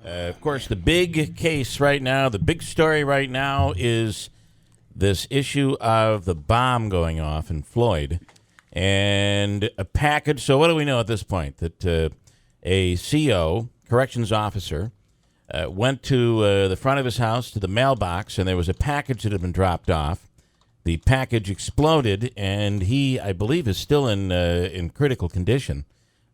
Of course, the big case right now, the big story right now is this issue of the bomb going off in Floyd and a package. So what do we know at this point? That a CO, corrections officer, went to the front of his house to the mailbox, and there was a package that had been dropped off. The package exploded, and he, I believe, is still in critical condition.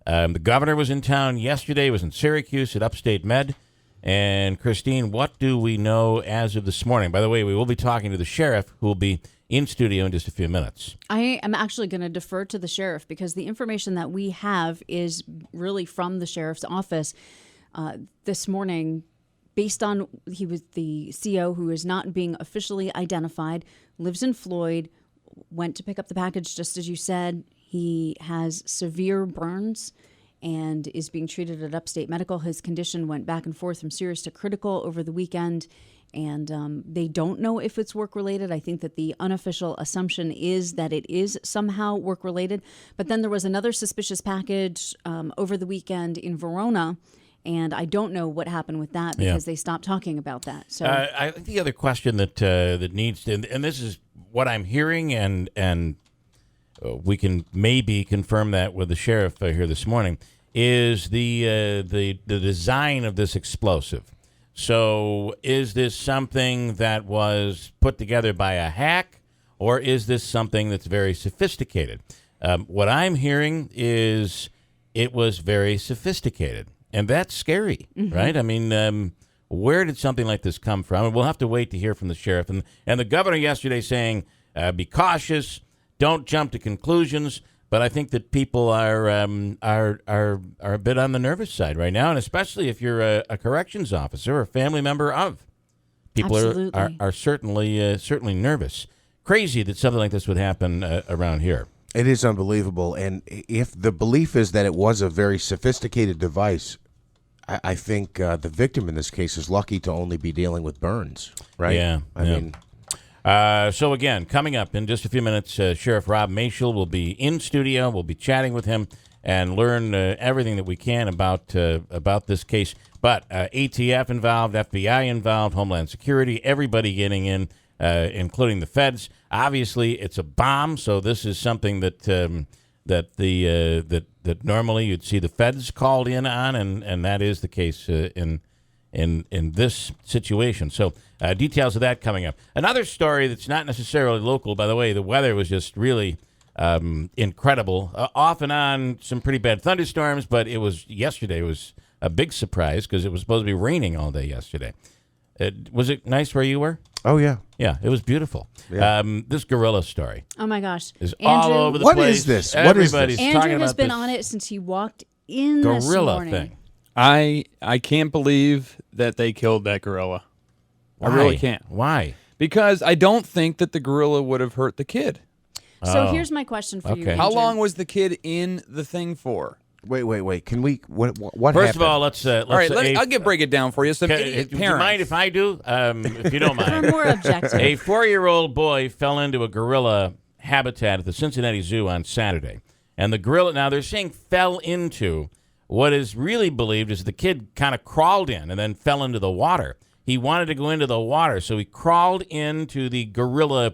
The governor was in town yesterday, was in Syracuse at Upstate Med. And, Christine, what do we know as of this morning? By the way, we will be talking to the sheriff, who will be in studio in just a few minutes. I am actually going to defer to the sheriff because the information that we have is really from the sheriff's office this morning. Based on, he was the CO who is not being officially identified, lives in Floyd, went to pick up the package, just as you said. He has severe burns and is being treated at Upstate Medical. His condition went back and forth from serious to critical over the weekend, and they don't know if it's work-related. I think that the unofficial assumption is that it is somehow work-related. But then there was another suspicious package over the weekend in Verona, and I don't know what happened with that because they stopped talking about that. So I think the other question that needs to, and this is what I'm hearing, and we can maybe confirm that with the sheriff here this morning, is the design of this explosive. So is this something that was put together by a hack, or is this something that's very sophisticated? What I'm hearing is it was very sophisticated, and that's scary, right? I mean, where did something like this come from? And we'll have to wait to hear from the sheriff. And the governor yesterday saying, be cautious, don't jump to conclusions. But I think that people are a bit on the nervous side right now, and especially if you're a corrections officer or a family member of. People are certainly nervous. Crazy that something like this would happen around here. It is unbelievable, and if the belief is that it was a very sophisticated device, I think the victim in this case is lucky to only be dealing with burns, right? Yeah. I mean. So again, coming up in just a few minutes, Sheriff Rob Mashel will be in studio. We'll be chatting with him and learn everything that we can about this case. But ATF involved, FBI involved, Homeland Security, everybody getting in, including the feds. Obviously, it's a bomb, so this is something that normally you'd see the feds called in on, and that is the case in this situation. So details of that coming up. Another story that's not necessarily local, by the way, the weather was just really incredible. Off and on, some pretty bad thunderstorms, but yesterday was a big surprise because it was supposed to be raining all day yesterday. Was it nice where you were? Oh, yeah. Yeah, it was beautiful. Yeah. This gorilla story. Oh, my gosh. Is all over the what place. Is this? Everybody's Andrew talking about has been this on it since he walked in gorilla this morning. thing. I can't believe that they killed that gorilla. Why? I really can't. Why? Because I don't think that the gorilla would have hurt the kid. So here's my question for you, Okay. Andrew. How long was the kid in the thing for? Wait. Can we? What First happened? of all, let's All right, I'll break it down for you. Some idiot do you parents. mind if I do? If you don't mind. For more objective. A 4-year-old boy fell into a gorilla habitat at the Cincinnati Zoo on Saturday. And the gorilla, now they're saying fell into, what is really believed is the kid kind of crawled in and then fell into the water. He wanted to go into the water, so he crawled into the gorilla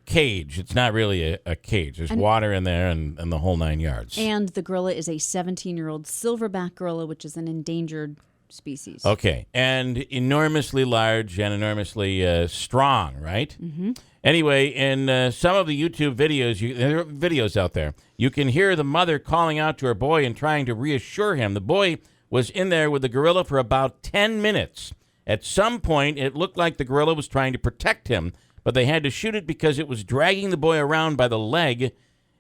cage. It's not really a cage. There's water in there and the whole 9 yards. And the gorilla is a 17-year-old silverback gorilla, which is an endangered species. Okay, and enormously large and enormously strong, right? Mm-hmm. Anyway, in some of the YouTube videos, there are videos out there, you can hear the mother calling out to her boy and trying to reassure him. The boy was in there with the gorilla for about 10 minutes. At some point, it looked like the gorilla was trying to protect him, but they had to shoot it because it was dragging the boy around by the leg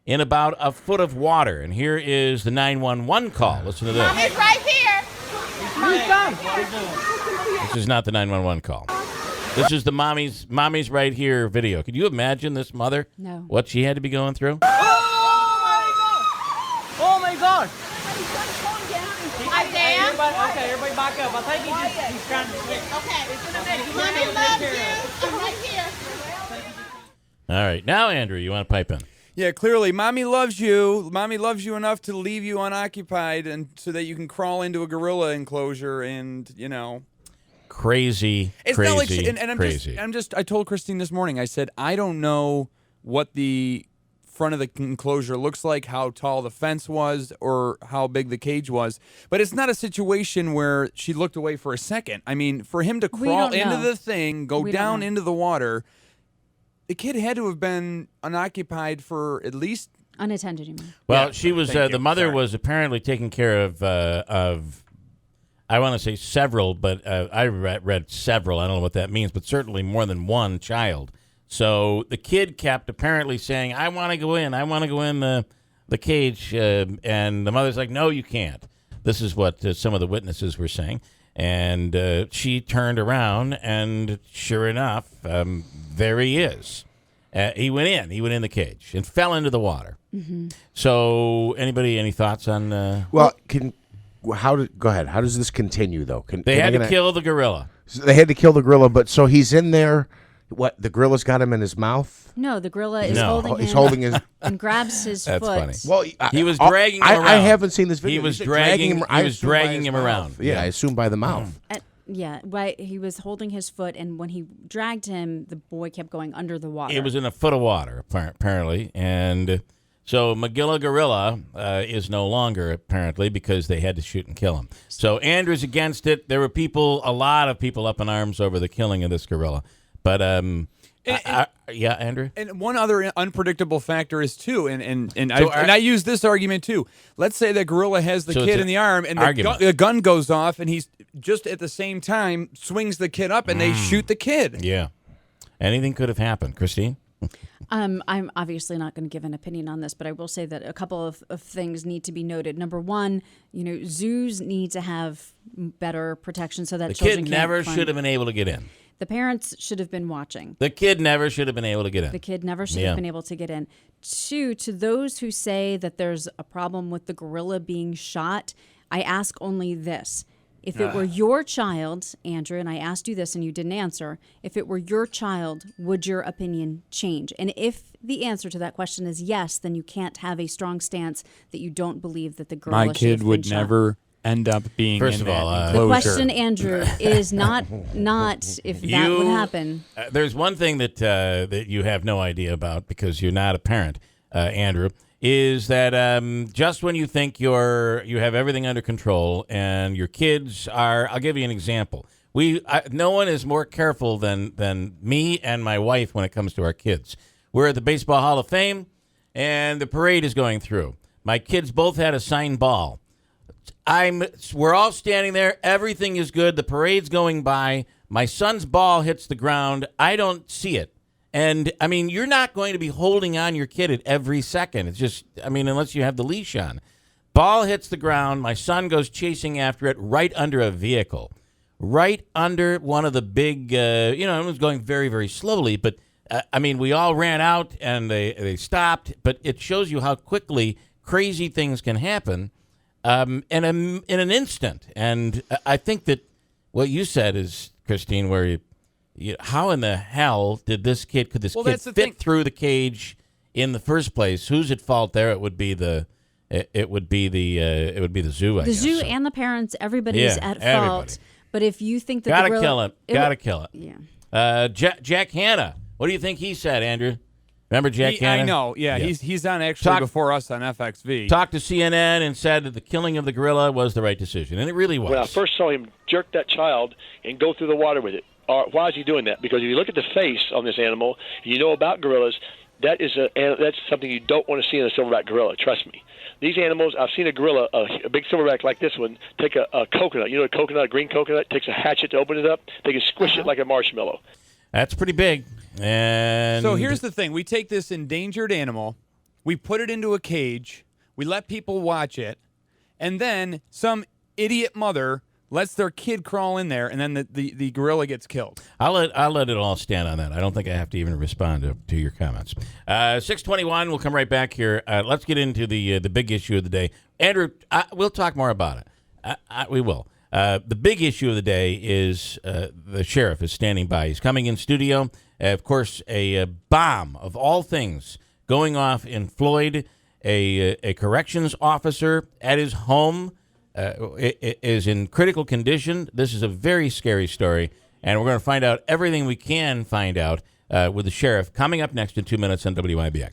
in about a foot of water. And here is the 911 call. Listen to this. Mommy's right here. This is not the 911 call. This is the mommy's right here video. Could you imagine this mother? No. What she had to be going through? Oh my God! Hi, Dan. Everybody back up. I think he's trying to switch. Okay. Mommy loves you. I'm right here. All right. Now, Andrew, you want to pipe in? Yeah, clearly, mommy loves you. Mommy loves you enough to leave you unoccupied, and so that you can crawl into a gorilla enclosure, and Crazy, it's crazy, not like. And I'm crazy. just. I told Christine this morning. I said I don't know what the front of the enclosure looks like, how tall the fence was, or how big the cage was. But it's not a situation where she looked away for a second. I mean, for him to crawl don't into know. the thing, go We don't down know. into the water, the kid had to have been unoccupied for at least. Unattended, you mean? Well, Yeah, she was thank the you. mother Sorry. was apparently taking care of I want to say several, but I read several. I don't know what that means, but certainly more than one child. So the kid kept apparently saying, "I want to go in. I want to go in the cage," and the mother's like, "No, you can't." This is what some of the witnesses were saying, and she turned around, and sure enough, there he is. He went in the cage and fell into the water. Mm-hmm. So, any thoughts on? Well, go ahead. How does this continue, though? They had to kill the gorilla. So they had to kill the gorilla, but so he's in there. What, the gorilla's got him in his mouth? No, the gorilla is No. holding He's him holding his. and grabs his That's foot. funny. Well, He was dragging him I around. haven't seen this video. He was said dragging him. I He was assume by dragging his him mouth. around. Yeah, I assume by the mouth. Right. He was holding his foot, and when he dragged him, the boy kept going under the water. It was in a foot of water, apparently, and so Magilla Gorilla is no longer apparently because they had to shoot and kill him. So Andrew's against it. There were a lot of people up in arms over the killing of this gorilla, but yeah, Andrew. And one other unpredictable factor is too, and So I use this argument too. Let's say that gorilla has the So it's kid an in the arm, and argument. the gun goes off, and he's just at the same time swings the kid up, and they shoot the kid. Yeah, anything could have happened, Christine. I'm obviously not going to give an opinion on this, but I will say that a couple of things need to be noted. Number one, zoos need to have better protection so that The children kid can't never find- should have been able to get in. The parents should have been watching. The kid never should have been able to get in. The kid never should Yeah. have been able to get in. Two, to those who say that there's a problem with the gorilla being shot, I ask only this. If it were your child, Andrew, and I asked you this and you didn't answer, if it were your child, would your opinion change? And if the answer to that question is yes, then you can't have a strong stance that you don't believe that the gorilla My should kid have would been shot. never end up being First in of all, that the The enclosure. question, Andrew, is not if that would happen. There's one thing that you have no idea about because you're not a parent, Andrew, is that just when you think you have everything under control and your kids are, I'll give you an example. No one is more careful than me and my wife when it comes to our kids. We're at the Baseball Hall of Fame, and the parade is going through. My kids both had a signed ball. We're all standing there. Everything is good. The parade's going by. My son's ball hits the ground. I don't see it. And, I mean, you're not going to be holding on your kid at every second. It's just, unless you have the leash on. Ball hits the ground. My son goes chasing after it right under a vehicle. Right under one of the big, it was going very, very slowly. But, we all ran out and they stopped. But it shows you how quickly crazy things can happen in an instant. And I think that what you said is, Christine, where how in the hell could this kid that's the fit thing. through the cage in the first place? Who's at fault there? It would be the zoo. I The guess. zoo So, and the parents, everybody's Yeah, at fault. everybody. But if you think that gotta the gorilla, kill it. Gotta kill it. Yeah. Jack Hanna. What do you think he said, Andrew? Remember Jack Hanna? I know. Yeah, he's on actually Talk- before us on FXV. Talked to CNN and said that the killing of the gorilla was the right decision, and it really was. When I first saw him jerk that child and go through the water with it, why is he doing that? Because if you look at the face on this animal, and you know about gorillas, that's something you don't want to see in a silverback gorilla. Trust me. These animals, I've seen a gorilla, a big silverback like this one, take a coconut. You know, a green coconut, takes a hatchet to open it up. They can squish it like a marshmallow. That's pretty big. And So here's the thing. We take this endangered animal, we put it into a cage, we let people watch it, and then some idiot mother lets their kid crawl in there, and then the gorilla gets killed. I'll let it all stand on that. I don't think I have to even respond to your comments. 6:21. We'll come right back here. Let's get into the big issue of the day. Andrew, we'll talk more about it. We will. The big issue of the day is the sheriff is standing by. He's coming in studio. Of course, a bomb of all things going off in Floyd. A corrections officer at his home is in critical condition. This is a very scary story, and we're going to find out everything we can find out with the sheriff coming up next in 2 minutes on WIBX.